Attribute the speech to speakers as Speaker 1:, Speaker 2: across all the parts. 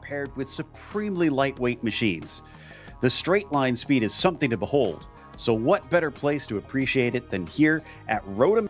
Speaker 1: Paired with supremely lightweight machines. The straight line speed is something to behold, so what better place to appreciate it than here at Road.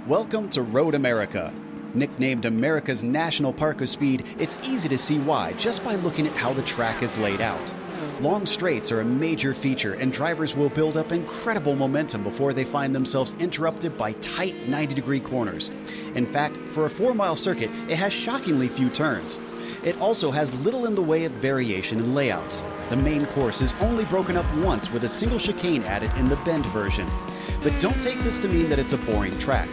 Speaker 1: Welcome to Road America. Nicknamed America's National Park of Speed, it's easy to see why just by looking at how the track is laid out. Long straights are a major feature, and drivers will build up incredible momentum before they find themselves interrupted by tight 90-degree corners. In fact, for a 4-mile circuit, it has shockingly few turns. It also has little in the way of variation in layouts. The main course is only broken up once with a single chicane added in the bend version. But don't take this to mean that it's a boring track.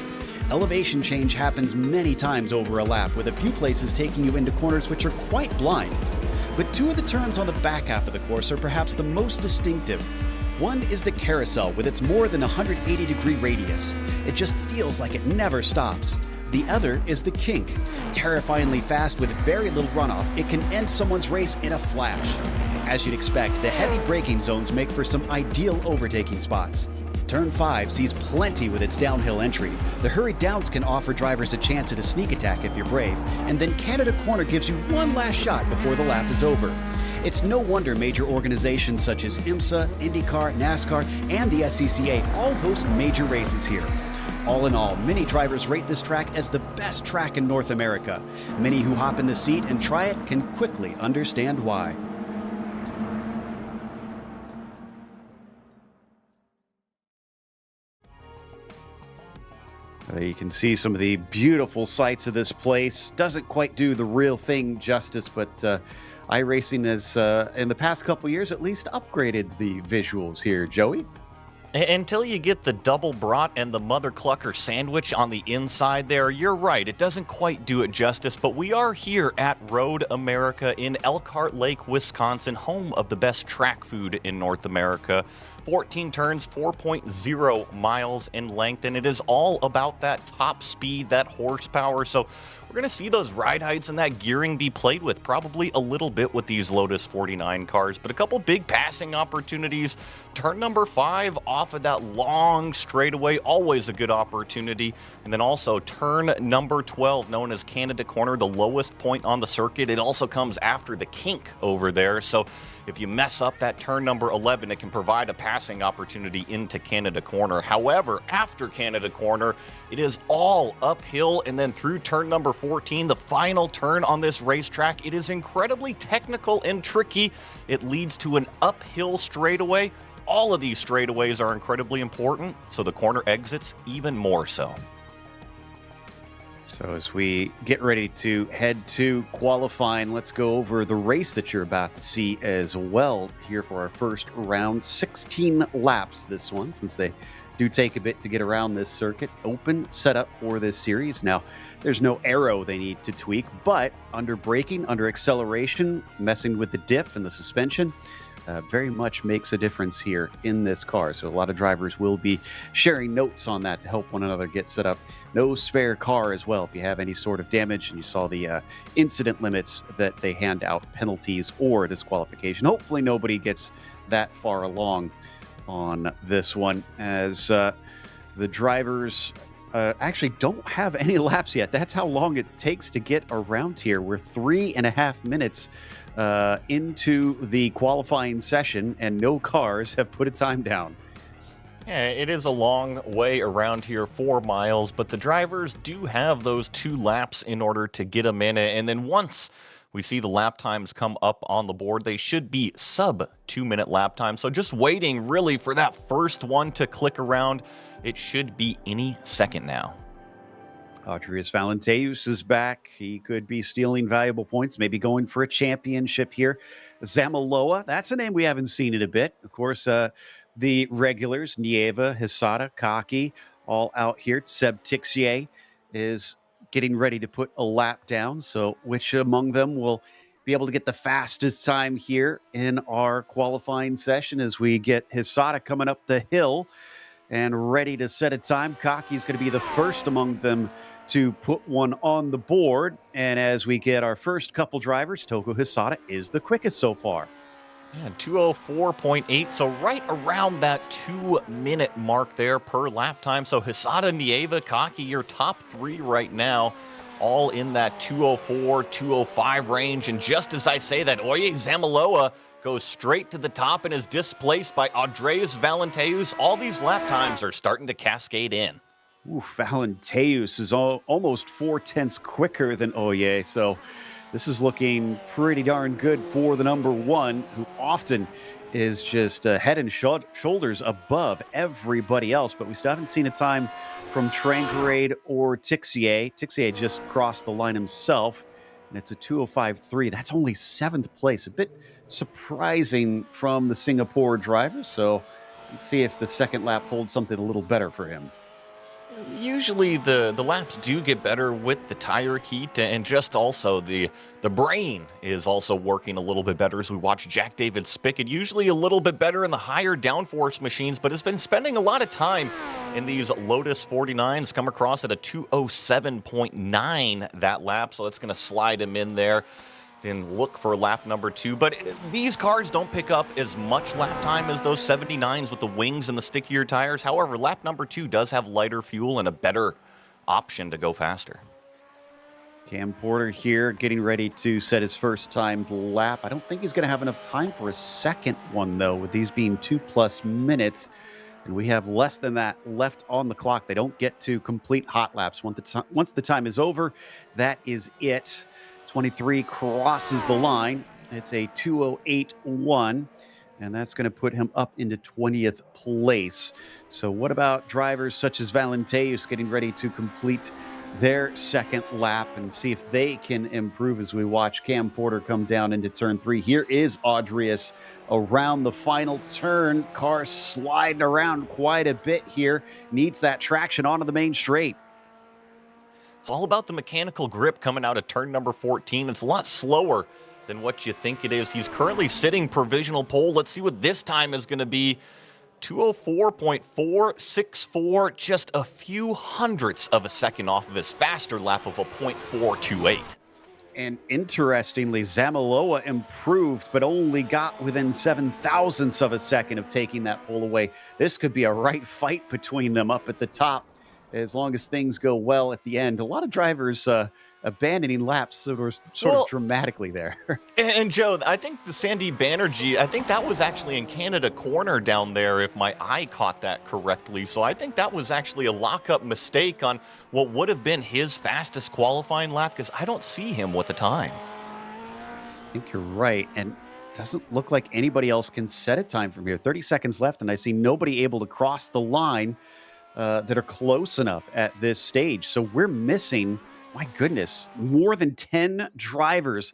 Speaker 1: Elevation change happens many times over a lap, with a few places taking you into corners which are quite blind. But two of the turns on the back half of the course are perhaps the most distinctive. One is the carousel with its more than 180-degree radius. It just feels like it never stops. The other is the kink. Terrifyingly fast with very little runoff, it can end someone's race in a flash. As you'd expect, the heavy braking zones make for some ideal overtaking spots. Turn 5 sees plenty with its downhill entry. The hurried downs can offer drivers a chance at a sneak attack if you're brave, and then Canada Corner gives you one last shot before the lap is over. It's no wonder major organizations such as IMSA, IndyCar, NASCAR, and the SCCA all host major races here. All in all, many drivers rate this track as the best track in North America. Many who hop in the seat and try it can quickly understand why. You can see some of the beautiful sights of this place. Doesn't quite do the real thing justice, but iRacing has, in the past couple years at least, upgraded the visuals here. Joey?
Speaker 2: Until you get the double brat and the mother clucker sandwich on the inside there, you're right, it doesn't quite do it justice, but we are here at Road America in Elkhart Lake, Wisconsin, home of the best track food in North America. 14 turns, 4.0 miles in length, and it is all about that top speed, that horsepower. So we're going to see those ride heights and that gearing be played with probably a little bit with these Lotus 49 cars, but a couple big passing opportunities. Turn number 5 off of that long straightaway, always a good opportunity. And then also turn number 12, known as Canada Corner, the lowest point on the circuit. It also comes after the kink over there. So if you mess up that turn number 11, it can provide a passing opportunity into Canada Corner. However, after Canada Corner, it is all uphill, and then through turn number 14, the final turn on this racetrack, it is incredibly technical and tricky. It leads to an uphill straightaway. All of these straightaways are incredibly important, so the corner exits even more so.
Speaker 1: So as we get ready to head to qualifying, let's go over the race that you're about to see as well here for our first round. 16 laps this one, since they do take a bit to get around this circuit. Open setup for this series. Now, there's no aero they need to tweak, but under braking, under acceleration, messing with the diff and the suspension, very much makes a difference here in this car. So a lot of drivers will be sharing notes on that to help one another get set up. No spare car as well if you have any sort of damage, and you saw the incident limits that they hand out, penalties or disqualification. Hopefully nobody gets that far along on this one, as the drivers actually don't have any laps yet. That's how long it takes to get around here. We're 3.5 minutes into the qualifying session, and no cars have put a time down.
Speaker 2: Yeah, it is a long way around here, 4 miles, but the drivers do have those 2 laps in order to get them in. And then once we see the lap times come up on the board, they should be sub 2-minute lap time. So just waiting really for that first one to click around. It should be any second now.
Speaker 1: Audrius Valenteus is back. He could be stealing valuable points, maybe going for a championship here. Zamaloa, that's a name we haven't seen in a bit. Of course, the regulars, Nieva, Hisada, Kaki, all out here. Seb Tixier is getting ready to put a lap down. So which among them will be able to get the fastest time here in our qualifying session as we get Hisada coming up the hill and ready to set a time. Kaki is going to be the first among them to put one on the board. And as we get our first couple drivers, Togo Hisada is the quickest so far.
Speaker 2: Yeah, 2:04.8, so right around that 2-minute mark there per lap time. So Hisada, Nieva, Kaki, your top three right now, all in that 2:04, 2:05 range. And just as I say that, Oye Zamaloa goes straight to the top and is displaced by Audrius Valenteus. All these lap times are starting to cascade in.
Speaker 1: Valenteus is almost 4/10 quicker than Oye, so this is looking pretty darn good for the number one, who often is just head and shoulders above everybody else. But we still haven't seen a time from Trangrade or Tixier. Tixier just crossed the line himself, and it's a 2:05.3. That's only 7th place. A bit surprising from the Singapore driver. So let's see if the second lap holds something a little better for him.
Speaker 2: Usually the laps do get better with the tire heat, and just also the brain is also working a little bit better as we watch Jack David Spickett. Usually a little bit better in the higher downforce machines, but has been spending a lot of time in these Lotus 49s. Come across at a 2:07.9 that lap, so that's going to slide him in there and look for lap number 2. But these cars don't pick up as much lap time as those 79s with the wings and the stickier tires. However, lap number 2 does have lighter fuel and a better option to go faster.
Speaker 1: Cam Porter here getting ready to set his first timed lap. I don't think he's going to have enough time for a second one, though, with these being 2+ minutes. And we have less than that left on the clock. They don't get to complete hot laps. Once the time is over, that is it. 23 crosses the line. It's a 2:08.1, and that's going to put him up into 20th place. So what about drivers such as Valenteus getting ready to complete their second lap and see if they can improve as we watch Cam Porter come down into turn 3. Here is Audrius around the final turn. Car sliding around quite a bit here. Needs that traction onto the main straight.
Speaker 2: It's all about the mechanical grip coming out of turn number 14. It's a lot slower than what you think it is. He's currently sitting provisional pole. Let's see what this time is going to be. 2:04.464, just a few hundredths of a second off of his faster lap of a 0.428.
Speaker 1: And interestingly, Zamaloa improved, but only got within 7/1000ths of a second of taking that pole away. This could be a right fight between them up at the top, as long as things go well at the end. A lot of drivers abandoning laps sort of dramatically there.
Speaker 2: And Joe, I think the Sandy Banerjee, I think that was actually in Canada Corner down there, if my eye caught that correctly. So I think that was actually a lockup mistake on what would have been his fastest qualifying lap, because I don't see him with the time.
Speaker 1: I think you're right. And it doesn't look like anybody else can set a time from here. 30 seconds left, and I see nobody able to cross the line that are close enough at this stage. So we're missing, my goodness, more than 10 drivers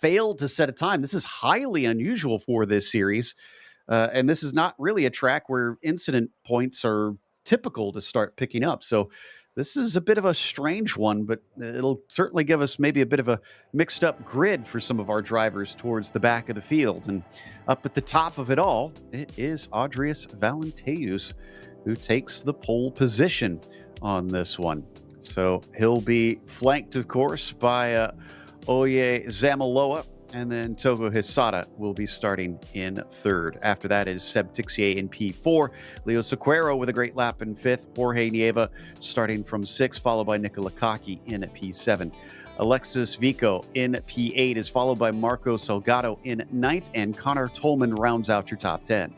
Speaker 1: failed to set a time. This is highly unusual for this series. And this is not really a track where incident points are typical to start picking up. So this is a bit of a strange one, but it'll certainly give us maybe a bit of a mixed up grid for some of our drivers towards the back of the field. And up at the top of it all, it is Audrius Valenteus, who takes the pole position on this one. So he'll be flanked, of course, by Oye Zamaloa, and then Togo Hisada will be starting in third. After that is Seb Tixier in P4, Leo Sequeiro with a great lap in 5th, Jorge Nieva starting from 6th, followed by Nicola Kaki in P7. Alexis Vico in P8 is followed by Marco Salgado in 9th, and Connor Tolman rounds out your top 10.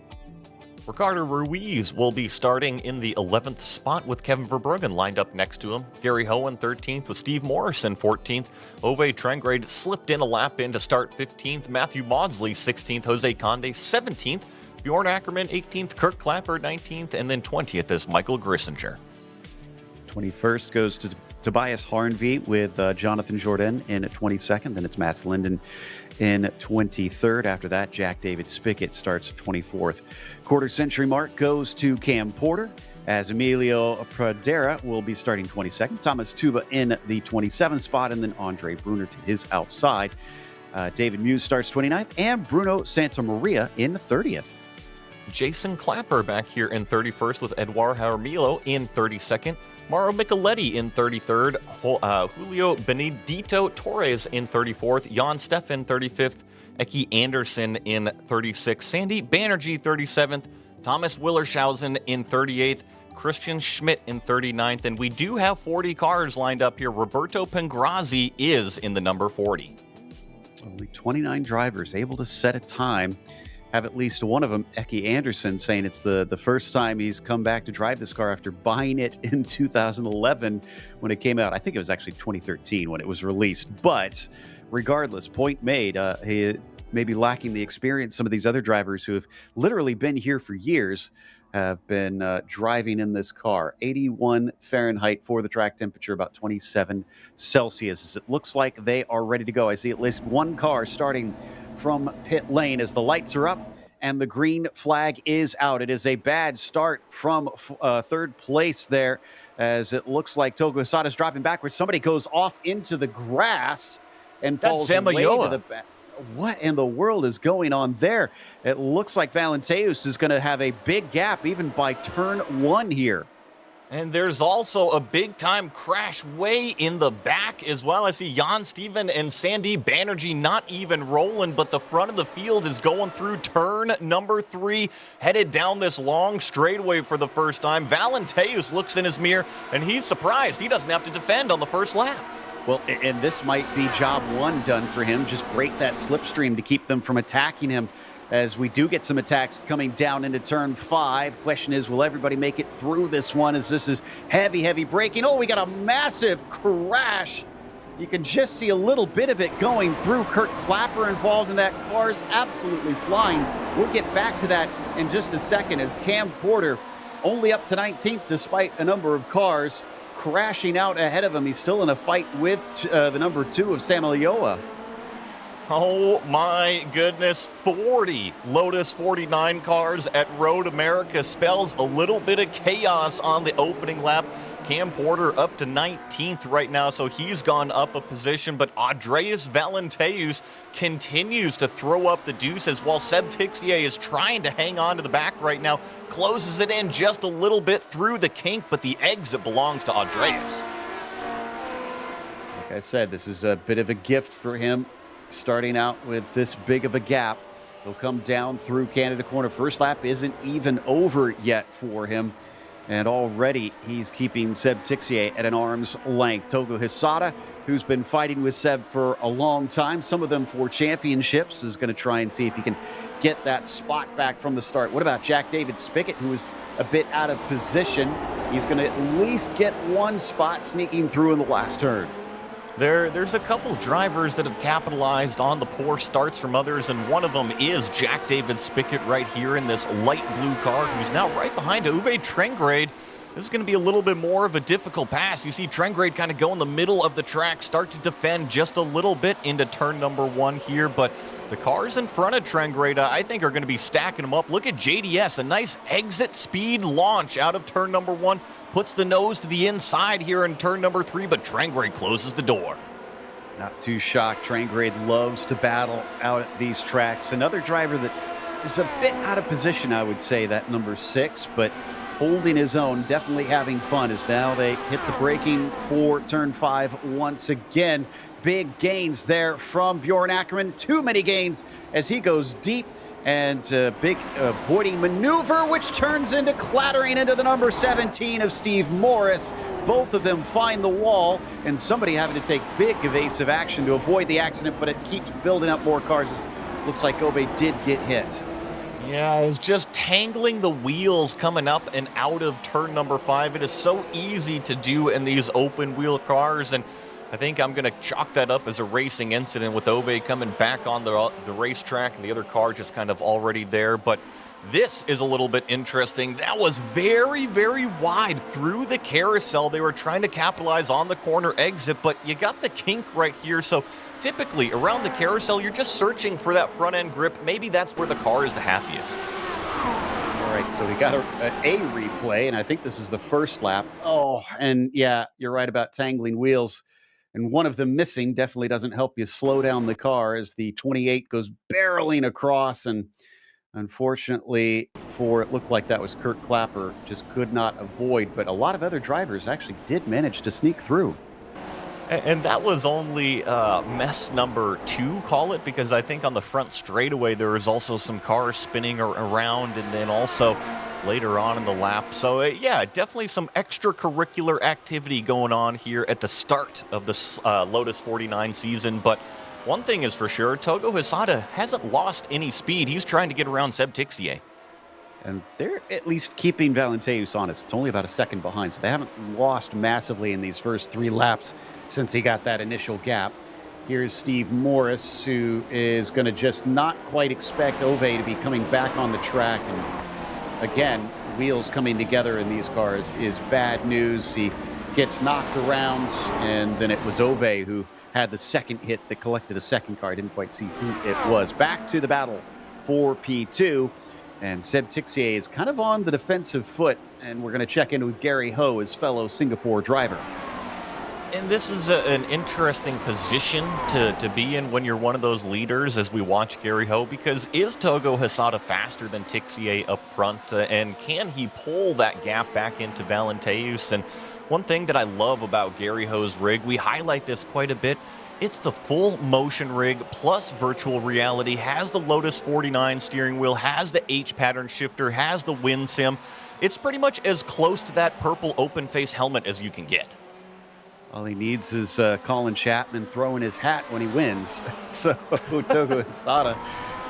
Speaker 2: Ricardo Ruiz will be starting in the 11th spot with Kevin Verbruggen lined up next to him. Gary Hohen 13th with Steve Morrison 14th. Ove Trengrade slipped in a lap in to start 15th. Matthew Maudsley 16th. Jose Conde 17th. Bjorn Ackerman 18th. Kirk Clapper 19th. And then 20th is Michael Grissinger.
Speaker 1: 21st goes to Tobias Harnvey with Jonathan Jourdain in 22nd. Then it's Mats Linden in 23rd. After that, Jack David Spickett starts 24th. Quarter century mark goes to Cam Porter, as Emilio Pradera will be starting 22nd. Thomas Tuba in the 27th spot, and then Andre Bruner to his outside. David Muse starts 29th, and Bruno Santamaria in 30th.
Speaker 2: Jason Clapper back here in 31st with Eduard Jaramillo in 32nd. Mauro Micheletti in 33rd. Julio Benedito Torres in 34th. Jan Steffen 35th. Eki Anderson in 36th. Sandy Banerjee 37th. Thomas Willershausen in 38th. Christian Schmidt in 39th. And we do have 40 cars lined up here. Roberto Pengrazzi is in the number 40.
Speaker 1: Only 29 drivers able to set a time. Have at least one of them, Eki Anderson, saying it's the first time he's come back to drive this car after buying it in 2011 when it came out. I think it was actually 2013 when it was released. But regardless, point made. He may be lacking the experience. Some of these other drivers who have literally been here for years have been driving in this car. 81 Fahrenheit for the track temperature, about 27 Celsius. As it looks like they are ready to go. I see at least one car starting from pit lane as the lights are up and the green flag is out. It is a bad start from third place there, as it looks like Togo Hisata is dropping backwards. Somebody goes off into the grass and falls away to the back. What in the world is going on there? It looks like Valenteus is going to have a big gap even by turn one here.
Speaker 2: And there's also a big-time crash way in the back as well. I see Jan Steven and Sandy Banerjee not even rolling, but the front of the field is going through turn number 3, headed down this long straightaway for the first time. Valenteus looks in his mirror, and he's surprised he doesn't have to defend on the first lap.
Speaker 1: Well, and this might be job one done for him. Just break that slipstream to keep them from attacking him, as we do get some attacks coming down into turn 5. Question is, will everybody make it through this one, as this is heavy braking? Oh, we got a massive crash. You can just see a little bit of it going through. Kurt Clapper involved in that. Car's absolutely flying. We'll get back to that in just a second, as Cam Porter only up to 19th despite a number of cars crashing out ahead of him. He's still in a fight with the number 2 of Sam Alioa.
Speaker 2: Oh my goodness, 40 Lotus 49 cars at Road America spells a little bit of chaos on the opening lap. Cam Porter up to 19th right now, so he's gone up a position, but Andreas Valenteus continues to throw up the deuces while Seb Tixier is trying to hang on to the back right now, closes it in just a little bit through the kink, but the exit belongs to Andreas.
Speaker 1: Like I said, this is a bit of a gift for him, starting out with this big of a gap. He'll come down through Canada Corner. First lap isn't even over yet for him, and already he's keeping Seb Tixier at an arm's length. Togo Hisata, who's been fighting with Seb for a long time, some of them for championships, is going to try and see if he can get that spot back from the start. What about Jack David Spickett, who is a bit out of position? He's going to at least get one spot sneaking through in the last turn.
Speaker 2: There's a couple drivers that have capitalized on the poor starts from others, and one of them is Jack David Spickett right here in this light blue car, who's now right behind Uwe Trengrade. This is going to be a little bit more of a difficult pass. You see Trengrade kind of go in the middle of the track, start to defend just a little bit into turn number 1 here, but the cars in front of Trengrade, I think, are going to be stacking them up. Look at JDS, a nice exit speed launch out of turn number 1. Puts the nose to the inside here in turn number 3, but Trengrade closes the door.
Speaker 1: Not too shocked. Trengrade loves to battle out at these tracks. Another driver that is a bit out of position, I would say, that number 6, but holding his own, definitely having fun, as now they hit the braking for turn 5 once again. Big gains there from Bjorn Ackerman. Too many gains as he goes deep. And big avoiding maneuver, which turns into clattering into the number 17 of Steve Maurice. Both of them find the wall, and somebody having to take big evasive action to avoid the accident, but it keeps building up more cars. Looks like Obe did get hit.
Speaker 2: Yeah, it's just tangling the wheels coming up and out of turn number 5. It is so easy to do in these open wheel cars, and I think I'm going to chalk that up as a racing incident with Ove coming back on the racetrack and the other car just kind of already there. But This is a little bit interesting. That was very, very wide through the carousel. They were trying to capitalize on the corner exit, but you got the kink right here. So typically around the carousel, you're just searching for that front end grip. Maybe that's where the car is the happiest.
Speaker 1: All right, so we got a replay, and I think this is the first lap. Oh, and yeah, you're right about tangling wheels. And one of them missing definitely doesn't help you slow down the car as the 28 goes barreling across. And unfortunately it looked like that was Kurt Clapper, just could not avoid. But a lot of other drivers actually did manage to sneak through.
Speaker 2: And that was only mess number 2, call it, because I think on the front straightaway there was also some cars spinning around, and then also later on in the lap. So yeah, definitely some extracurricular activity going on here at the start of the Lotus 49 season. But one thing is for sure, Togo Hisada hasn't lost any speed. He's trying to get around Seb Tixier.
Speaker 1: And they're at least keeping Valenteus honest. It's only about a second behind, so they haven't lost massively in these first 3 laps since he got that initial gap. Here's Steve Maurice, who is going to just not quite expect Ove to be coming back on the track. And again, wheels coming together in these cars is bad news. He gets knocked around, and then it was Ove who had the second hit that collected a second car. I didn't quite see who it was. Back to the battle for P2. And Seb Tixier is kind of on the defensive foot, and we're going to check in with Gary Ho, his fellow Singapore driver.
Speaker 2: And this is an interesting position to be in when you're one of those leaders as we watch Gary Ho, because is Togo Hisada faster than Tixier up front, and can he pull that gap back into Valenteus? And one thing that I love about Gary Ho's rig, we highlight this quite a bit, it's the full motion rig plus virtual reality, has the Lotus 49 steering wheel, has the H-pattern shifter, has the wind sim. It's pretty much as close to that purple open face helmet as you can get.
Speaker 1: All he needs is Colin Chapman throwing his hat when he wins. So Togo Hisada,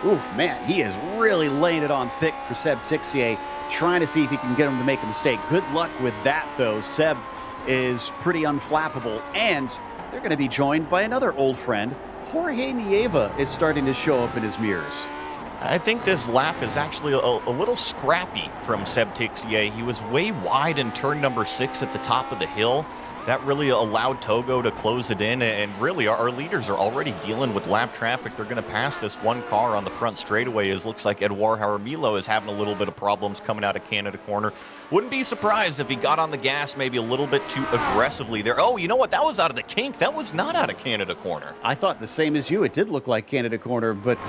Speaker 1: ooh, man, he is really laying it on thick for Seb Tixier, trying to see if he can get him to make a mistake. Good luck with that, though. Seb is pretty unflappable, and they're going to be joined by another old friend. Jorge Nieva is starting to show up in his mirrors.
Speaker 2: I think this lap is actually a little scrappy from Seb Tixier. He was way wide in turn number 6 at the top of the hill. That really allowed Togo to close it in, and really our leaders are already dealing with lap traffic. They're going to pass this one car on the front straightaway, as looks like Edouard Jaramillo is having a little bit of problems coming out of Canada corner. Wouldn't be surprised if he got on the gas maybe a little bit too aggressively there. Oh, you know what? That was out of the kink. That was not out of Canada corner.
Speaker 1: I thought the same as you. It did look like Canada corner, but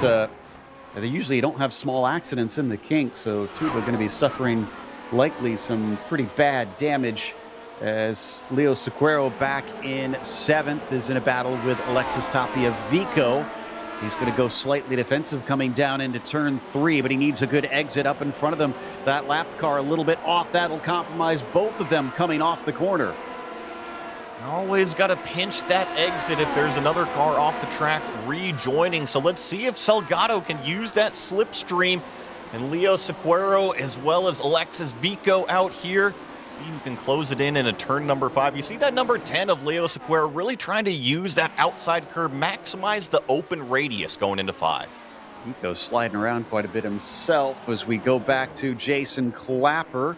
Speaker 1: they usually don't have small accidents in the kink, so Tuba going to be suffering likely some pretty bad damage, as Leo Sequeiro back in 7th is in a battle with Alexis Tapia Vico. He's going to go slightly defensive coming down into turn 3, but he needs a good exit up in front of them. That lapped car a little bit off. That'll compromise both of them coming off the corner.
Speaker 2: Always got to pinch that exit if there's another car off the track rejoining. So let's see if Salgado can use that slipstream. And Leo Sequeiro as well as Alexis Vico out here. See who can close it in a turn number 5. You see that number 10 of Leo Sequeira really trying to use that outside curve, maximize the open radius going into 5.
Speaker 1: Vico's sliding around quite a bit himself as we go back to Jason Clapper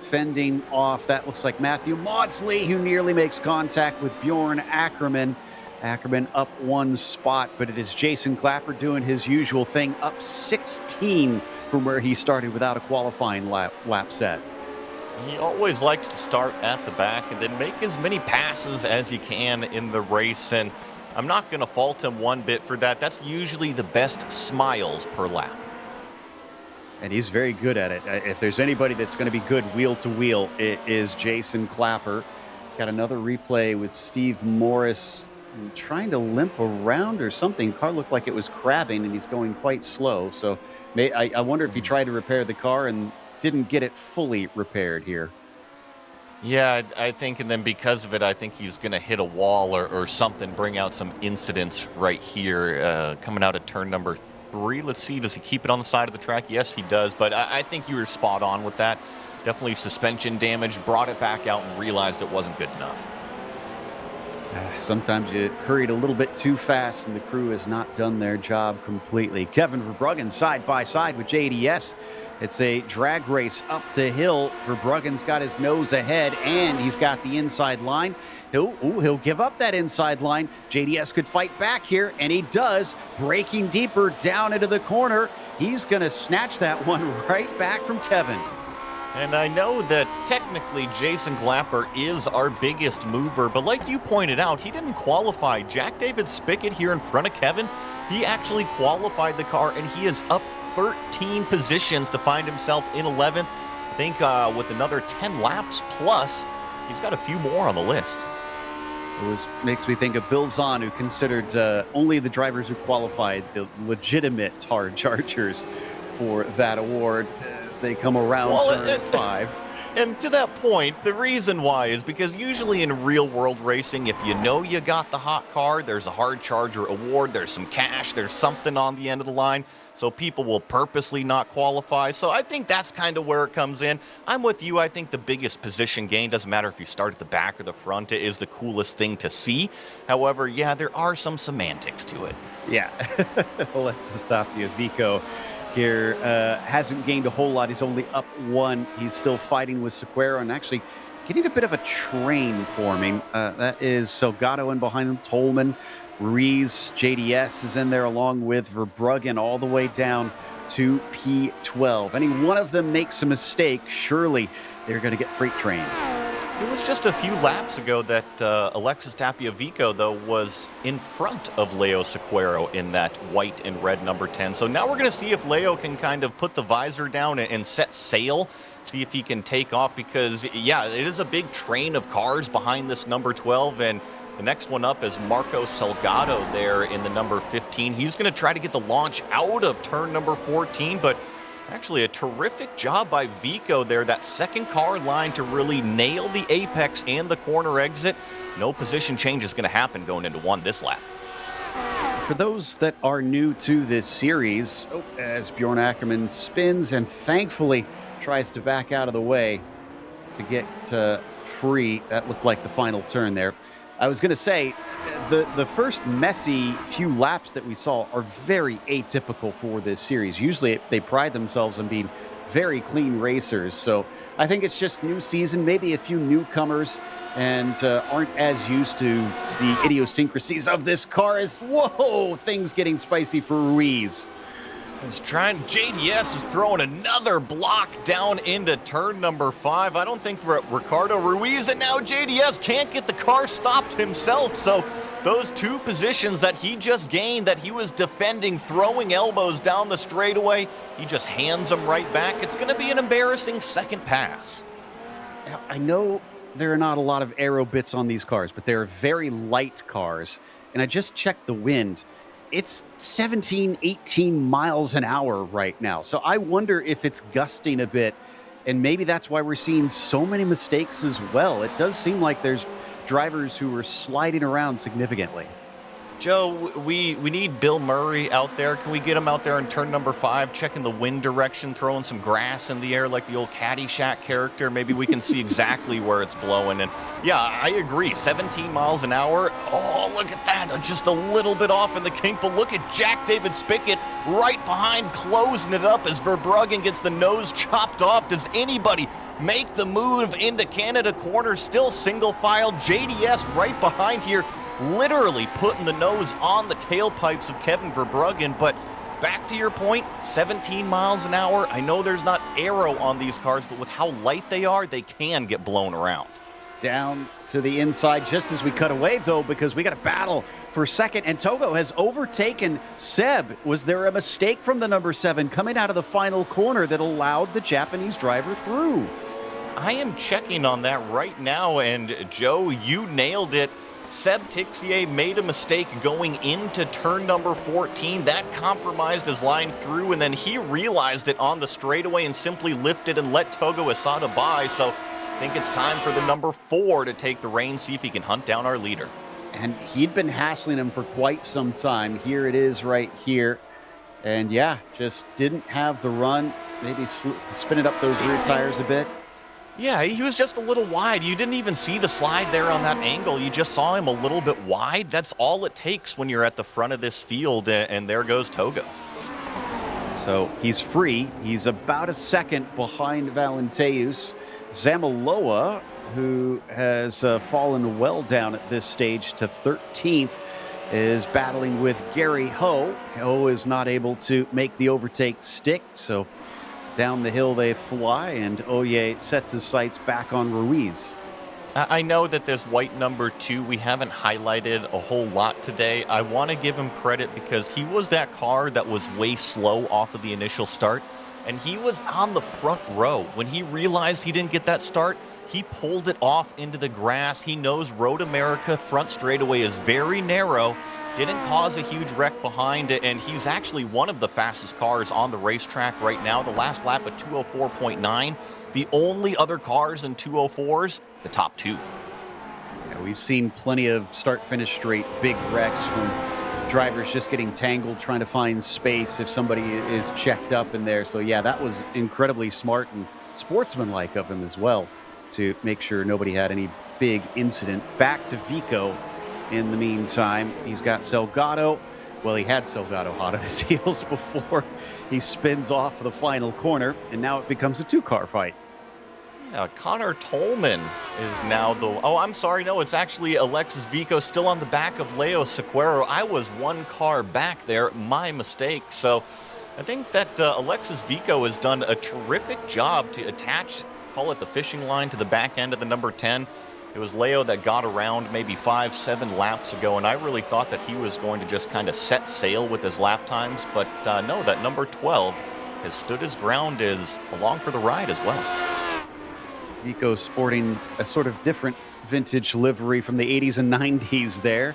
Speaker 1: fending off. That looks like Matthew Maudsley, who nearly makes contact with Bjorn Ackerman. Ackerman up 1 spot, but it is Jason Clapper doing his usual thing, up 16 from where he started without a qualifying lap set.
Speaker 2: He always likes to start at the back and then make as many passes as he can in the race, and I'm not going to fault him one bit for that. That's usually the best smiles per lap.
Speaker 1: And he's very good at it. If there's anybody that's going to be good wheel to wheel, it is Jason Clapper. Got another replay with Steve Morris trying to limp around or something. Car looked like it was crabbing, and he's going quite slow. So I wonder if he tried to repair the car and didn't get it fully repaired here.
Speaker 2: Yeah, I think, and then because of it, I think he's going to hit a wall or something, bring out some incidents right here, coming out of turn number 3. Let's see, does he keep it on the side of the track? Yes, he does, but I think you were spot on with that. Definitely suspension damage, brought it back out and realized it wasn't good enough.
Speaker 1: Sometimes you hurried a little bit too fast and the crew has not done their job completely. Kevin Verbruggen side by side with JDS It's a drag race up the hill. Verbruggen's got his nose ahead, and he's got the inside line. He'll give up that inside line. JDS could fight back here, and he does, breaking deeper down into the corner. He's going to snatch that one right back from Kevin.
Speaker 2: And I know that technically Jason Glapper is our biggest mover, but like you pointed out, he didn't qualify. Jack David Spickett here in front of Kevin, he actually qualified the car, and he is up 13 positions to find himself in 11th. I think with another 10 laps plus, he's got a few more on the list.
Speaker 1: It makes me think of Bill Zahn, who considered only the drivers who qualified the legitimate hard chargers for that award as they come around turn 5.
Speaker 2: And to that point, the reason why is because usually in real-world racing, if you know you got the hot car, there's a hard charger award, there's some cash, there's something on the end of the line. So people will purposely not qualify. So I think that's kind of where it comes in. I'm with you. I think the biggest position gain, doesn't matter if you start at the back or the front, it is the coolest thing to see. However, yeah, there are some semantics to it.
Speaker 1: Yeah. Well, let's stop you. Vico here hasn't gained a whole lot. He's only up 1. He's still fighting with Sequeira and actually getting a bit of a train forming. That is Salgado in behind him, Tolman. Ruiz, JDS is in there along with Verbruggen all the way down to P12. Any one of them makes a mistake, surely they're going to get freight trained.
Speaker 2: It was just a few laps ago that Alexis Tapia Vico, though, was in front of Leo Sequeiro in that white and red number 10. So now we're going to see if Leo can kind of put the visor down and set sail, see if he can take off, because, yeah, it is a big train of cars behind this number 12, and the next one up is Marco Salgado there in the number 15. He's going to try to get the launch out of turn number 14, but actually a terrific job by Vico there. That second car line to really nail the apex and the corner exit. No position change is going to happen going into 1 this lap.
Speaker 1: For those that are new to this series, as Bjorn Ackerman spins and thankfully tries to back out of the way to get free. That looked like the final turn there. I was going to say, the first messy few laps that we saw are very atypical for this series. Usually they pride themselves on being very clean racers. So I think it's just new season, maybe a few newcomers and aren't as used to the idiosyncrasies of this car as, whoa, things getting spicy for Ruiz.
Speaker 2: JDS is throwing another block down into turn number 5. I don't think Ricardo Ruiz, and now JDS can't get the car stopped himself. So those 2 positions that he just gained, that he was defending, throwing elbows down the straightaway, he just hands them right back. It's going to be an embarrassing second pass.
Speaker 1: Now, I know there are not a lot of aero bits on these cars, but they're very light cars. And I just checked the wind. It's 17, 18 miles an hour right now. So I wonder if it's gusting a bit, and maybe that's why we're seeing so many mistakes as well. It does seem like there's drivers who are sliding around significantly.
Speaker 2: Joe, we need Bill Murray out there. Can we get him out there in turn number 5, checking the wind direction, throwing some grass in the air like the old Caddyshack character? Maybe we can see exactly where it's blowing. And yeah, I agree. 17 miles an hour. Oh, look at that. Just a little bit off in the kink. But look at Jack David Spickett right behind, closing it up as Verbruggen gets the nose chopped off. Does anybody make the move into Canada corner? Still single file. JDS right behind here, literally putting the nose on the tailpipes of Kevin Verbruggen. But back to your point, 17 miles an hour. I know there's not aero on these cars, but with how light they are, they can get blown around.
Speaker 1: Down to the inside just as we cut away, though, because we got a battle for second, and Togo has overtaken Seb. Was there a mistake from the number 7 coming out of the final corner that allowed the Japanese driver through?
Speaker 2: I am checking on that right now, and Joe, you nailed it. Seb Tixier made a mistake going into turn number 14. That compromised his line through, and then he realized it on the straightaway and simply lifted and let Togo Asada by. So I think it's time for the number 4 to take the reins, see if he can hunt down our leader.
Speaker 1: And he'd been hassling him for quite some time. Here it is right here. And yeah, just didn't have the run. Maybe spinning up those rear tires a bit.
Speaker 2: Yeah, he was just a little wide. You didn't even see the slide there on that angle. You just saw him a little bit wide. That's all it takes when you're at the front of this field, and there goes Togo.
Speaker 1: So he's free. He's about a second behind Valenteus. Zamaloa, who has fallen well down at this stage to 13th, is battling with Gary Ho. Ho is not able to make the overtake stick, so down the hill they fly, and Oye sets his sights back on Ruiz.
Speaker 2: I know that this white number 2, we haven't highlighted a whole lot today. I want to give him credit because he was that car that was way slow off of the initial start, and he was on the front row. When he realized he didn't get that start, he pulled it off into the grass. He knows Road America front straightaway is very narrow, didn't cause a huge wreck behind it, and he's actually one of the fastest cars on the racetrack right now. The last lap at 204.9. The only other cars in 204s, the top 2.
Speaker 1: Yeah, we've seen plenty of start-finish straight big wrecks from drivers just getting tangled, trying to find space if somebody is checked up in there. So yeah, that was incredibly smart and sportsmanlike of him as well to make sure nobody had any big incident. Back to Vico in the meantime. He's got Salgado. Well, he had Salgado hot on his heels before he spins off the final corner, and now it becomes a 2-car fight.
Speaker 2: Yeah, Connor Tolman is now the... Oh, I'm sorry. No, it's actually Alexis Vico still on the back of Leo Sequeiro. I was 1 car back there. My mistake. So I think that Alexis Vico has done a terrific job to attach, call it the fishing line, to the back end of the number 10. It was Leo that got around maybe 5-7 laps ago, and I really thought that he was going to just kind of set sail with his lap times. But no, that number 12 has stood his ground, is along for the ride as well.
Speaker 1: Vico sporting a sort of different vintage livery from the 80s and 90s there.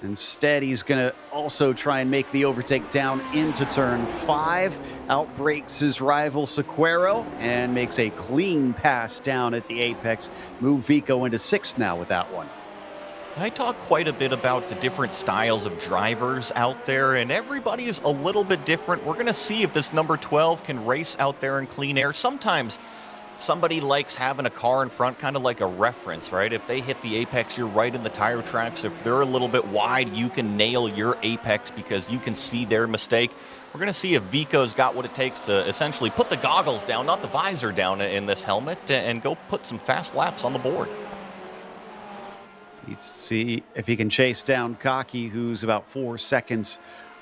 Speaker 1: Instead, he's going to also try and make the overtake down into turn 5. Outbreaks his rival Sequeiro and makes a clean pass down at the apex. Move Vico into 6th now with that one.
Speaker 2: I talk quite a bit about the different styles of drivers out there, and everybody is a little bit different. We're going to see if this number 12 can race out there in clean air. Sometimes somebody likes having a car in front, kind of like a reference, right? If they hit the apex, you're right in the tire tracks. If they're a little bit wide, you can nail your apex because you can see their mistake. We're going to see if Vico's got what it takes to essentially put the goggles down, not the visor down in this helmet, and go put some fast laps on the board.
Speaker 1: Needs to see if he can chase down Kaki, who's about 4 seconds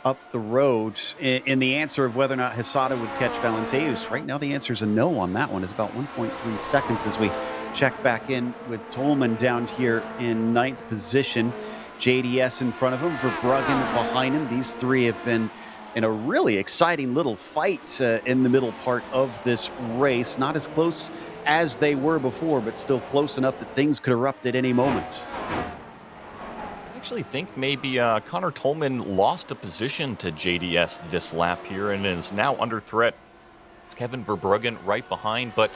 Speaker 1: up the road. In the answer of whether or not Hisada would catch Valenteus, right now the answer is a no on that one. It's about 1.3 seconds as we check back in with Tolman down here in 9th position. JDS in front of him, Verbruggen behind him. These three have been in a really exciting little fight in the middle part of this race. Not as close as they were before, but still close enough that things could erupt at any moment.
Speaker 2: I actually think maybe Connor Tolman lost a position to JDS this lap here and is now under threat. It's Kevin Verbruggen right behind, but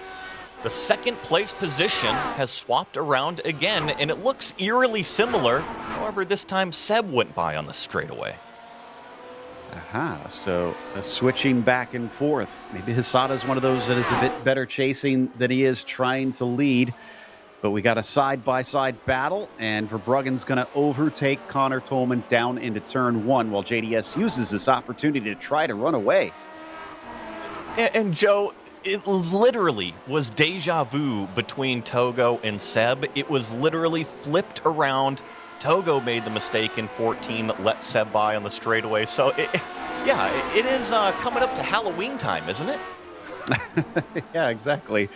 Speaker 2: the 2nd place position has swapped around again, and it looks eerily similar. However, this time Seb went by on the straightaway.
Speaker 1: So switching back and forth. Maybe Hisada's one of those that is a bit better chasing than he is trying to lead. But we got a side-by-side battle, and Verbruggen's going to overtake Connor Tolman down into turn 1 while JDS uses this opportunity to try to run away.
Speaker 2: And Joe, it literally was deja vu between Togo and Seb. It was literally flipped around. Togo made the mistake in 14, let Seb by on the straightaway. So, it is coming up to Halloween time, isn't it?
Speaker 1: Yeah, exactly.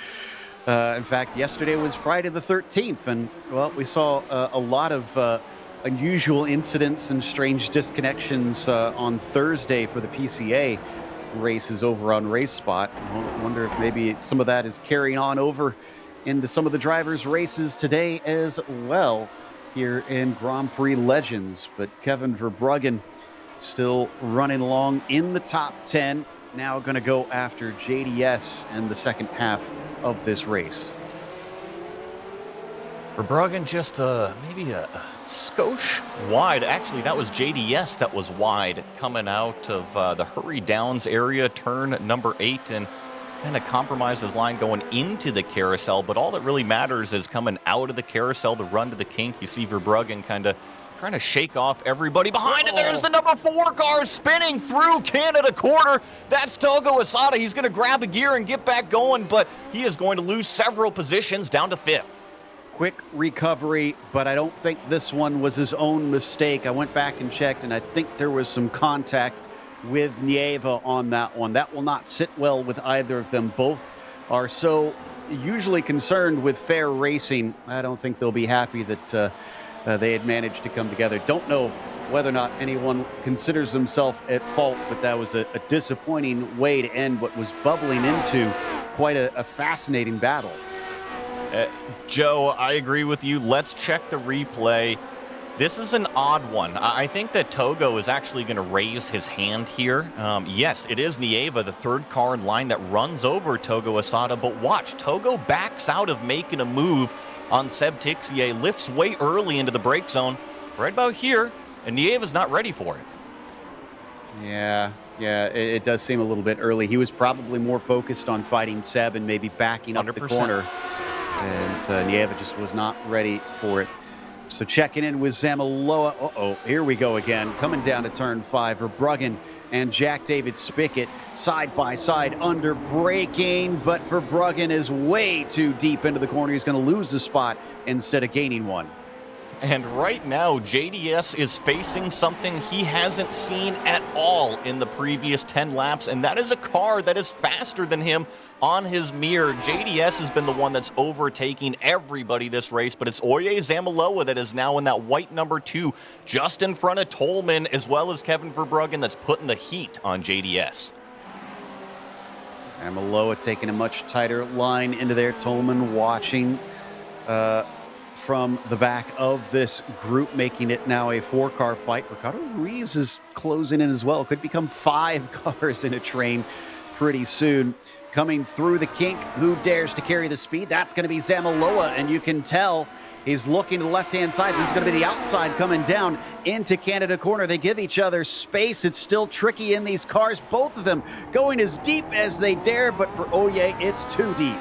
Speaker 1: In fact, yesterday was Friday the 13th, and, well, we saw a lot of unusual incidents and strange disconnections on Thursday for the PCA races over on Race Spot. I wonder if maybe some of that is carrying on over into some of the drivers' races today as well here in Grand Prix Legends. But Kevin Verbruggen still running along in the top 10. Now going to go after JDS in the second half of this race.
Speaker 2: Verbruggen just maybe a skosh wide. Actually, that was JDS that was wide coming out of the Hurry Downs area, turn number 8, and kind of compromised his line going into the carousel. But all that really matters is coming out of the carousel, the run to the kink. You see Verbruggen kind of trying to shake off everybody behind it. There's the number 4 car spinning through Canada corner. That's Togo Asada. He's going to grab a gear and get back going, but he is going to lose several positions down to 5th.
Speaker 1: Quick recovery, but I don't think this one was his own mistake. I went back and checked, and I think there was some contact with Nieva on that one. That will not sit well with either of them. Both are so usually concerned with fair racing. I don't think they'll be happy that they had managed to come together. Don't know whether or not anyone considers himself at fault, but that was a disappointing way to end what was bubbling into quite a fascinating battle.
Speaker 2: Joe, I agree with you. Let's check the replay. This is an odd one. I think that Togo is actually going to raise his hand here. Yes, it is Nieva, the 3rd car in line, that runs over Togo Asada, but watch, Togo backs out of making a move on Seb Tixier, lifts way early into the brake zone, right about here, and Nieva's not ready for it.
Speaker 1: Yeah, it does seem a little bit early. He was probably more focused on fighting Seb and maybe backing up 100%. The corner, and Nieva just was not ready for it. So checking in with Zamaloa. Here we go again. Coming down to turn 5 for Bruggen and Jack David Spickett side by side under braking, but for Bruggen is way too deep into the corner. He's going to lose the spot instead of gaining one.
Speaker 2: And right now, JDS is facing something he hasn't seen at all in the previous 10 laps, and that is a car that is faster than him on his mirror. JDS has been the one that's overtaking everybody this race, but it's Oye Zamaloa that is now in that white number 2, just in front of Tolman, as well as Kevin Verbruggen, that's putting the heat on JDS.
Speaker 1: Zamaloa taking a much tighter line into there. Tolman watching from the back of this group, making it now a 4-car fight. Ricardo Ruiz is closing in as well. Could become 5 cars in a train pretty soon. Coming through the kink, who dares to carry the speed? That's going to be Zamaloa, and you can tell he's looking to the left-hand side. This is going to be the outside coming down into Canada corner. They give each other space. It's still tricky in these cars. Both of them going as deep as they dare, but for Oye, it's too deep.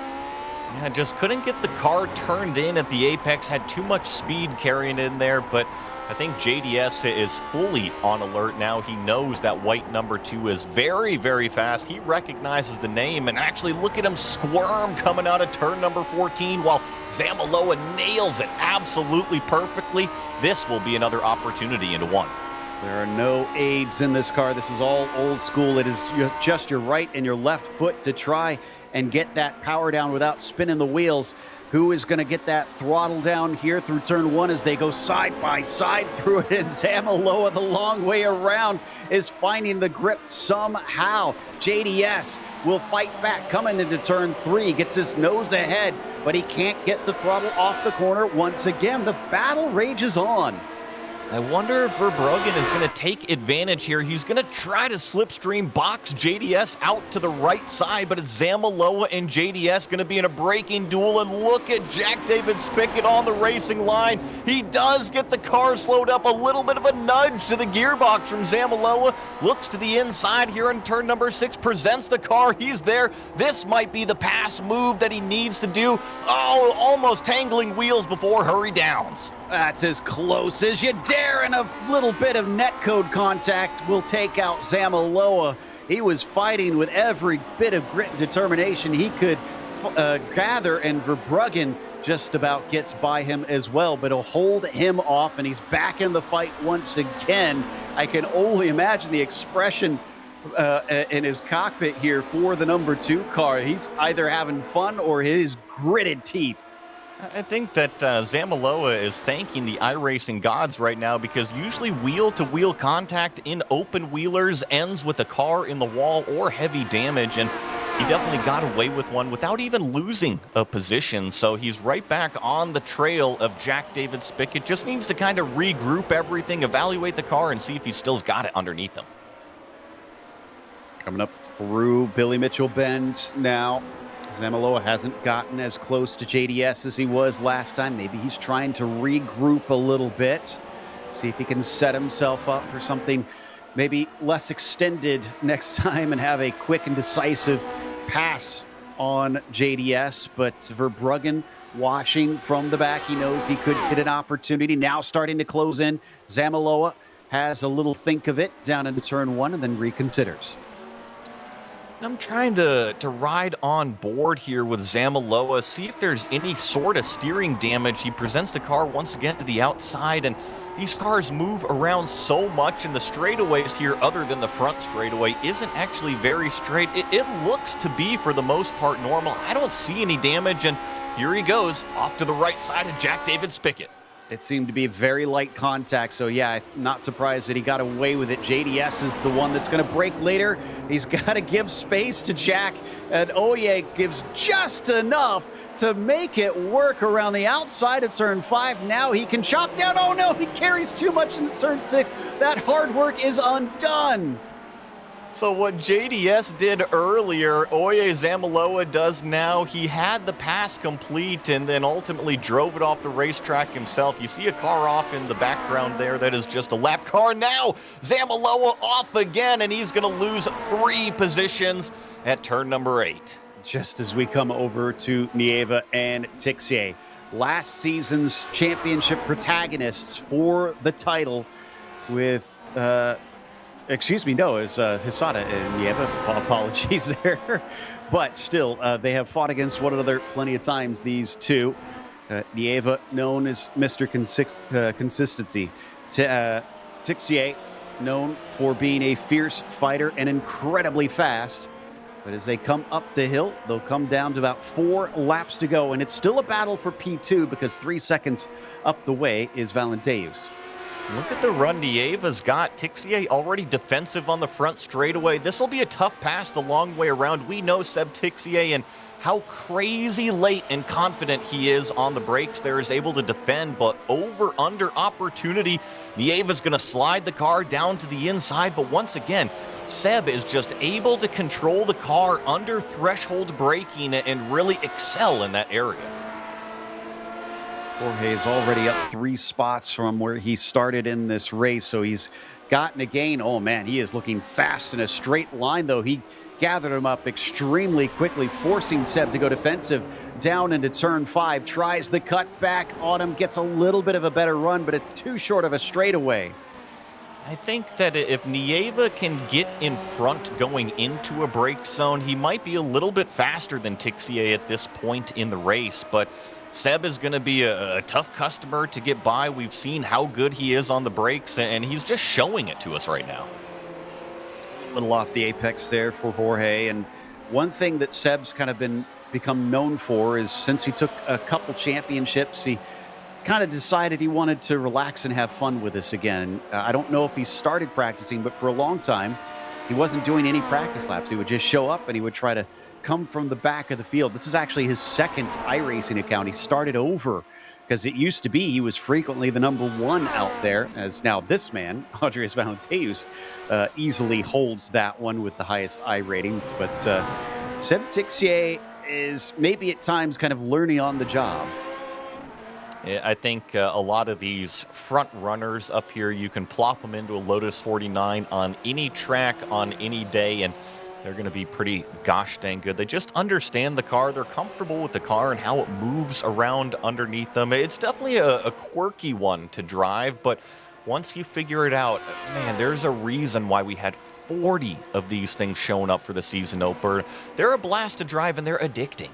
Speaker 2: Yeah, just couldn't get the car turned in at the apex, had too much speed carrying in there, but I think JDS is fully on alert now. He knows that white number 2 is very, very fast. He recognizes the name, and actually look at him squirm coming out of turn number 14 while Zamaloa nails it absolutely perfectly. This will be another opportunity into 1.
Speaker 1: There are no aids in this car. This is all old school. It is just your right and your left foot to try and get that power down without spinning the wheels. Who is going to get that throttle down here through turn 1 as they go side by side through it? And Zamaloa, the long way around, is finding the grip somehow. JDS will fight back coming into turn 3, gets his nose ahead, but he can't get the throttle off the corner once again. The battle rages on.
Speaker 2: I wonder if Verbruggen is going to take advantage here. He's going to try to slipstream box JDS out to the right side, but it's Zamaloa and JDS going to be in a braking duel. And look at Jack David Spickett on the racing line. He does get the car slowed up. A little bit of a nudge to the gearbox from Zamaloa. Looks to the inside here in turn number 6, presents the car. He's there. This might be the pass move that he needs to do. Oh, almost tangling wheels before hurry downs.
Speaker 1: That's as close as you dare, and a little bit of netcode contact will take out Zamaloa. He was fighting with every bit of grit and determination he could gather, and Verbruggen just about gets by him as well, but he'll hold him off, and he's back in the fight once again. I can only imagine the expression in his cockpit here for the number 2 car. He's either having fun or his gritted teeth.
Speaker 2: I think that Zamaloa is thanking the iRacing gods right now, because usually wheel-to-wheel contact in open wheelers ends with a car in the wall or heavy damage, and he definitely got away with one without even losing a position. So he's right back on the trail of Jack David Spickett. Just needs to kind of regroup everything, evaluate the car, and see if he still's got it underneath him.
Speaker 1: Coming up through Billy Mitchell Bend now. Zamaloa hasn't gotten as close to JDS as he was last time. Maybe he's trying to regroup a little bit, see if he can set himself up for something maybe less extended next time and have a quick and decisive pass on JDS. But Verbruggen watching from the back. He knows he could get an opportunity. Now starting to close in. Zamaloa has a little think of it down into turn 1 and then reconsiders.
Speaker 2: I'm trying to ride on board here with Zamaloa, see if there's any sort of steering damage. He presents the car once again to the outside, and these cars move around so much, and the straightaways here, other than the front straightaway, isn't actually very straight. It looks to be, for the most part, normal. I don't see any damage, and here he goes, off to the right side of Jack David Spickett.
Speaker 1: It seemed to be very light contact, so yeah, I'm not surprised that he got away with it. JDS is the one that's going to break later. He's got to give space to Jack, and Oye gives just enough to make it work around the outside of turn 5. Now he can chop down. Oh no, he carries too much in turn 6. That hard work is undone.
Speaker 2: So what JDS did earlier, Oye Zamaloa does now. He had the pass complete and then ultimately drove it off the racetrack himself. You see a car off in the background there. That is just a lap car. Now Zamaloa off again, and he's going to lose 3 positions at turn number 8.
Speaker 1: Just as we come over to Nieva and Tixier, last season's championship protagonists for the title with... Excuse me, no, it's Hisada and Nieva. Apologies there. But still, they have fought against one another plenty of times, these two. Nieva, known as Mr. Consistency. Tixier, known for being a fierce fighter and incredibly fast. But as they come up the hill, they'll come down to about 4 laps to go. And it's still a battle for P2 because 3 seconds up the way is Valenteus.
Speaker 2: Look at the run Nieva's got. Tixier already defensive on the front straightaway. This will be a tough pass the long way around. We know Seb Tixier and how crazy late and confident he is on the brakes there, is able to defend, but over-under opportunity. Nieva's going to slide the car down to the inside, but once again, Seb is just able to control the car under threshold braking and really excel in that area.
Speaker 1: Jorge is already up 3 spots from where he started in this race, so he's gotten a gain. Oh man, he is looking fast in a straight line, though. He gathered him up extremely quickly, forcing Seb to go defensive down into turn 5, tries the cut back on him, gets a little bit of a better run, but it's too short of a straightaway.
Speaker 2: I think that if Nieva can get in front going into a brake zone, he might be a little bit faster than Tixier at this point in the race, but Seb is going to be a tough customer to get by. We've seen how good he is on the brakes, and he's just showing it to us right now.
Speaker 1: A little off the apex there for Jorge, and one thing that Seb's kind of become known for is, since he took a couple championships, he kind of decided he wanted to relax and have fun with this again. I don't know if he started practicing, but for a long time, he wasn't doing any practice laps. He would just show up and he would try to come from the back of the field. This is actually his 2nd iRacing account. He started over because it used to be he was frequently the number 1 out there, as now this man, Andreas Valenteus, easily holds that one with the highest I rating. But Seb Tixier is maybe at times kind of learning on the job.
Speaker 2: I think a lot of these front runners up here, you can plop them into a Lotus 49 on any track on any day, and they're going to be pretty gosh dang good. They just understand the car. They're comfortable with the car and how it moves around underneath them. It's definitely a quirky one to drive, but once you figure it out, man, there's a reason why we had 40 of these things showing up for the season opener. They're a blast to drive, and they're addicting.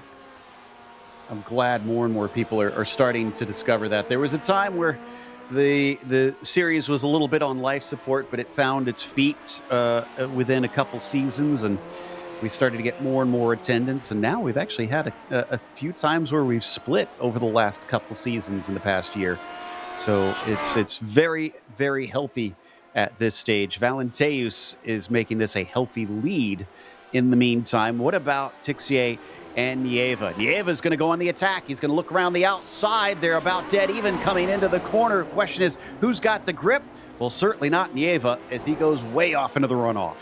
Speaker 1: I'm glad more and more people are starting to discover that. There was a time where the series was a little bit on life support, but it found its feet within a couple seasons, and we started to get more and more attendance. And now we've actually had a few times where we've split over the last couple seasons in the past year. So it's very, very healthy at this stage. Valenteus is making this a healthy lead in the meantime. What about Tixier and Nieva? Nieva's going to go on the attack. He's going to look around the outside. They're about dead even coming into the corner. Question is, who's got the grip? Well, certainly not Nieva, as he goes way off into the runoff.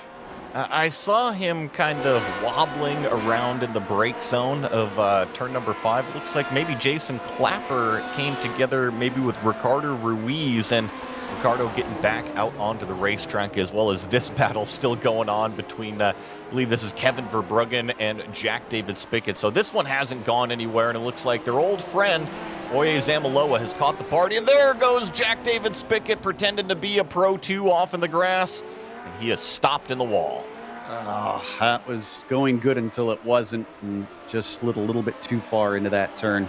Speaker 2: I saw him kind of wobbling around in the brake zone of turn number 5. It looks like maybe Jason Clapper came together maybe with Ricardo Ruiz, and Ricardo getting back out onto the racetrack, as well as this battle still going on between, I believe this is Kevin Verbruggen and Jack David Spickett. So this one hasn't gone anywhere, and it looks like their old friend, Oye Zamaloa, has caught the party. And there goes Jack David Spickett pretending to be a Pro 2 off in the grass, and he is stopped in the wall.
Speaker 1: Oh, that was going good until it wasn't, and just slid a little bit too far into that turn.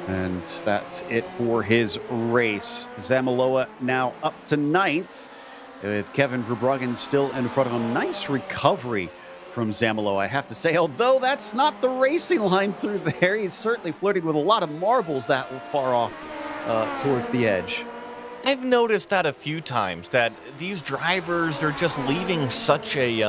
Speaker 1: And that's it for his race. Zamaloa now up to 9th, with Kevin Verbruggen still in front of him. Nice recovery from Zamaloa, I have to say. Although that's not the racing line through there. He's certainly flirting with a lot of marbles that far off towards the edge.
Speaker 2: I've noticed that a few times, that these drivers are just leaving such a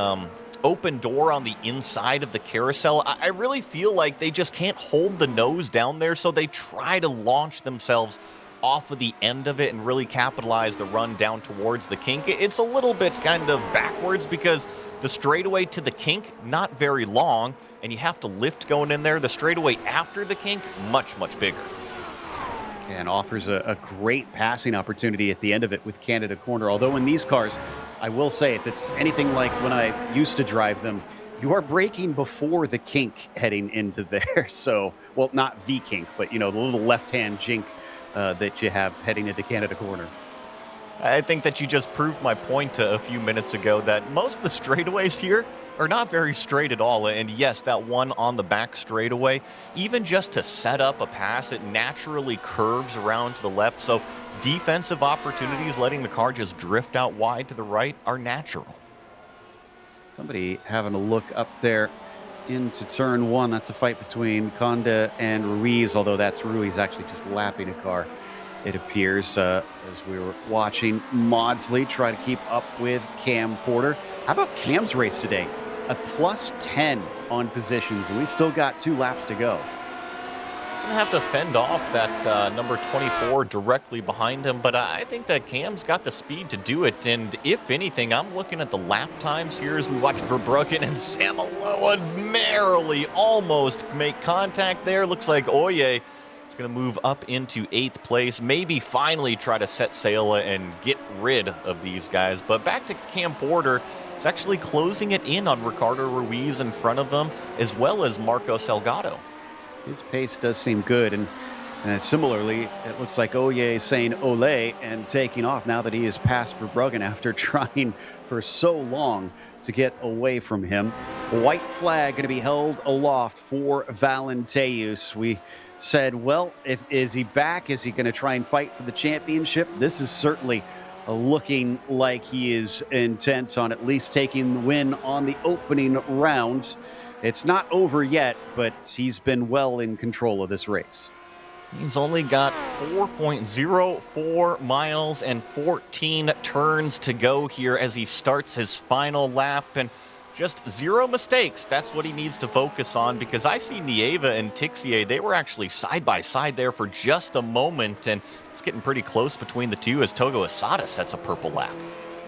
Speaker 2: open door on the inside of the carousel. I really feel like they just can't hold the nose down there, so they try to launch themselves off of the end of it and really capitalize the run down towards the kink. It's a little bit kind of backwards because the straightaway to the kink, not very long, and you have to lift going in there. The straightaway after the kink, much, much bigger.
Speaker 1: And offers a great passing opportunity at the end of it with Canada Corner. Although in these cars, I will say, if it's anything like when I used to drive them, you are braking before the kink heading into there. So, well, not the kink, but, you know, the little left-hand jink that you have heading into Canada Corner.
Speaker 2: I think that you just proved my point a few minutes ago that most of the straightaways here are not very straight at all. And yes, that one on the back straightaway, even just to set up a pass, it naturally curves around to the left. So defensive opportunities, letting the car just drift out wide to the right, are natural.
Speaker 1: Somebody having a look up there into turn 1. That's a fight between Conde and Ruiz, although that's Ruiz actually just lapping a car, it appears, as we were watching Maudsley try to keep up with Cam Porter. How about Cam's race today? A plus 10 on positions, and we still got 2 laps to go.
Speaker 2: Gonna have to fend off that number 24 directly behind him, but I think that Cam's got the speed to do it. And if anything, I'm looking at the lap times here as we watch Verbruggen and Zamaloa merrily almost make contact there. Looks like Oye is going to move up into 8th place, maybe finally try to set sail and get rid of these guys. But back to Cam Porter. He's actually closing it in on Ricardo Ruiz in front of him, as well as Marco Salgado.
Speaker 1: His pace does seem good, and similarly, it looks like Oye saying ole and taking off now that he has passed Verbruggen after trying for so long to get away from him. White flag going to be held aloft for Valenteus. We said, well, is he back? Is he going to try and fight for the championship? This is certainly looking like he is intent on at least taking the win on the opening round. It's not over yet, but he's been well in control of this race.
Speaker 2: He's only got 4.04 miles and 14 turns to go here as he starts his final lap, and just 0 mistakes. That's what he needs to focus on, because I see Nieva and Tixier, they were actually side by side there for just a moment, and it's getting pretty close between the two as Togo Asada sets a purple lap.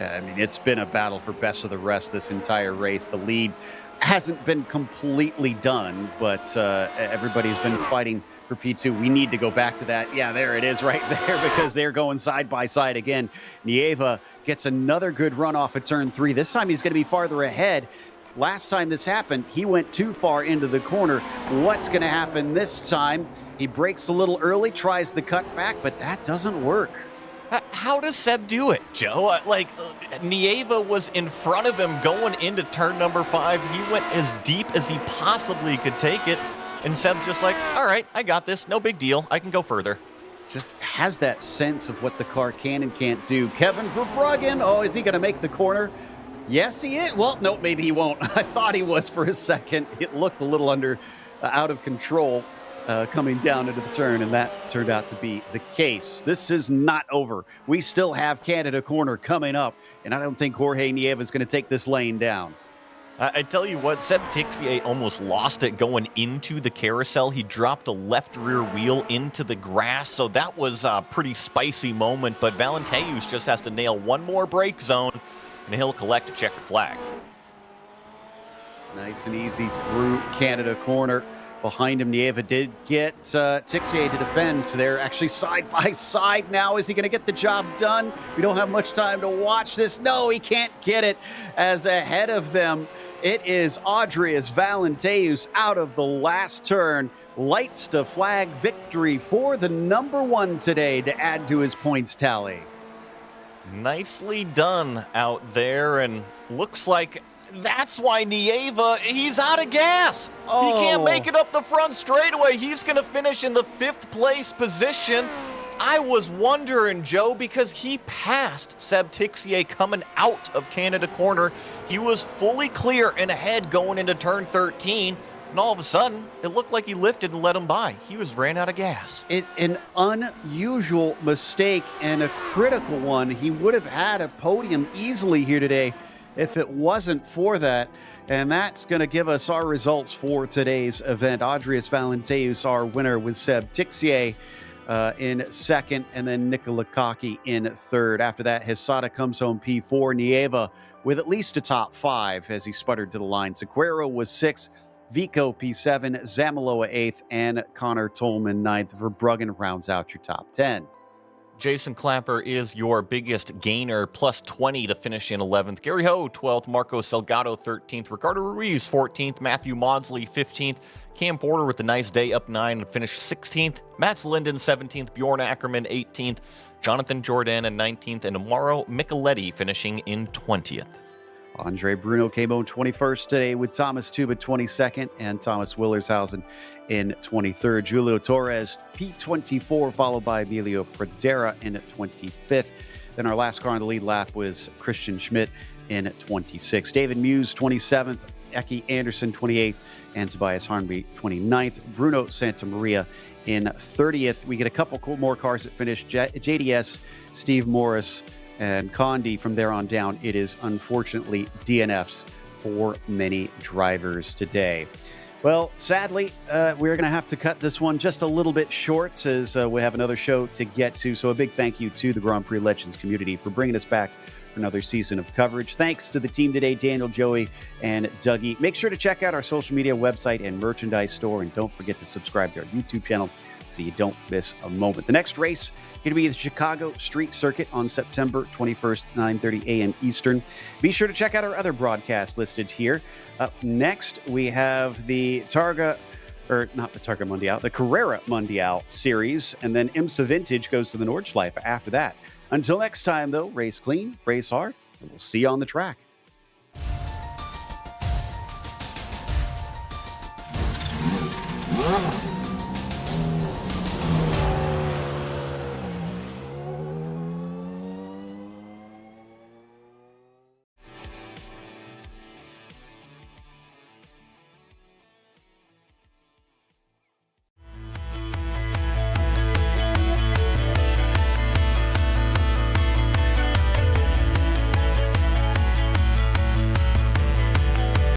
Speaker 1: I mean, it's been a battle for best of the rest this entire race. The lead hasn't been completely done, but everybody's been fighting for P2. We need to go back to that. Yeah, there it is right there, because they're going side by side again. Nieva gets another good run off of turn 3. This time he's going to be farther ahead. Last time this happened, he went too far into the corner. What's going to happen this time? He brakes a little early, tries the cutback, but that doesn't work.
Speaker 2: How does Seb do it, Joe? Nieva was in front of him going into turn number 5. He went as deep as he possibly could take it. And Seb's just like, all right, I got this. No big deal. I can go further.
Speaker 1: Just has that sense of what the car can and can't do. Kevin Verbruggen, oh, is he going to make the corner? Yes, he is. Well, no, maybe he won't. I thought he was for a second. It looked a little out of control coming down into the turn, and that turned out to be the case. This is not over. We still have Canada Corner coming up, and I don't think Jorge Nieva is going to take this lane down.
Speaker 2: I tell you what, Seb Tixier almost lost it going into the carousel. He dropped a left rear wheel into the grass, so that was a pretty spicy moment. But Valenteus just has to nail one more brake zone, and he'll collect a checkered flag.
Speaker 1: Nice and easy through Canada Corner. Behind him, Nieva did get Tixier to defend. They're actually side by side now. Is he going to get the job done? We don't have much time to watch this. No, he can't get it. As ahead of them, it is Adrius Valenteus out of the last turn. Lights to flag victory for the number one today to add to his points tally.
Speaker 2: Nicely done out there, and looks like that's why Nieva, he's out of gas. He can't make it up the front straightaway. He's going to finish in the 5th place position. I was wondering, Joe, because he passed Seb Tixier coming out of Canada corner. He was fully clear and ahead going into turn 13. And all of a sudden, it looked like he lifted and let him by. He ran out of gas.
Speaker 1: An unusual mistake and a critical one. He would have had a podium easily here today if it wasn't for that. And that's going to give us our results for today's event. Adrius Valenteus, our winner, with Seb Tixier in second, and then Nicola Kaki in third. After that, Hisada comes home P4. Nieva with at least a top 5 as he sputtered to the line. Sequeiro was 6th. Vico P7, Zamaloa 8th, and Connor Tolman 9th. Verbruggen rounds out your top 10.
Speaker 2: Jason Clapper is your biggest gainer, plus 20 to finish in 11th. Gary Ho, 12th. Marco Salgado, 13th. Ricardo Ruiz, 14th. Matthew Maudsley, 15th. Cam Porter with a nice day, up 9 and finished 16th. Mats Linden, 17th. Bjorn Ackerman, 18th. Jonathan Jordan, 19th. And Amaro Micheletti finishing in 20th.
Speaker 1: Andre Bruno came home 21st today with Thomas Tuba 22nd and Thomas Willershausen in 23rd. Julio Torres, P24, followed by Emilio Pradera in 25th. Then our last car on the lead lap was Christian Schmidt in 26th. David Muse, 27th. Eki Anderson, 28th. And Tobias Harnby, 29th. Bruno Santamaria in 30th. We get a couple more cars that finish. JDS, Steve Morris, and Condi. From there on down, it is unfortunately DNFs for many drivers today. Well, sadly, we're going to have to cut this one just a little bit short as we have another show to get to. So a big thank you to the Grand Prix Legends community for bringing us back for another season of coverage. Thanks to the team today, Daniel, Joey, and Dougie. Make sure to check out our social media website and merchandise store, and don't forget to subscribe to our YouTube channel so you don't miss a moment. The next race going to be the Chicago Street Circuit on September 21st, 9:30 a.m. Eastern. Be sure to check out our other broadcasts listed here. Up next, we have the the Carrera Mundial Series, and then IMSA Vintage goes to the Nordschleife after that. Until next time, though, race clean, race hard, and we'll see you on the track.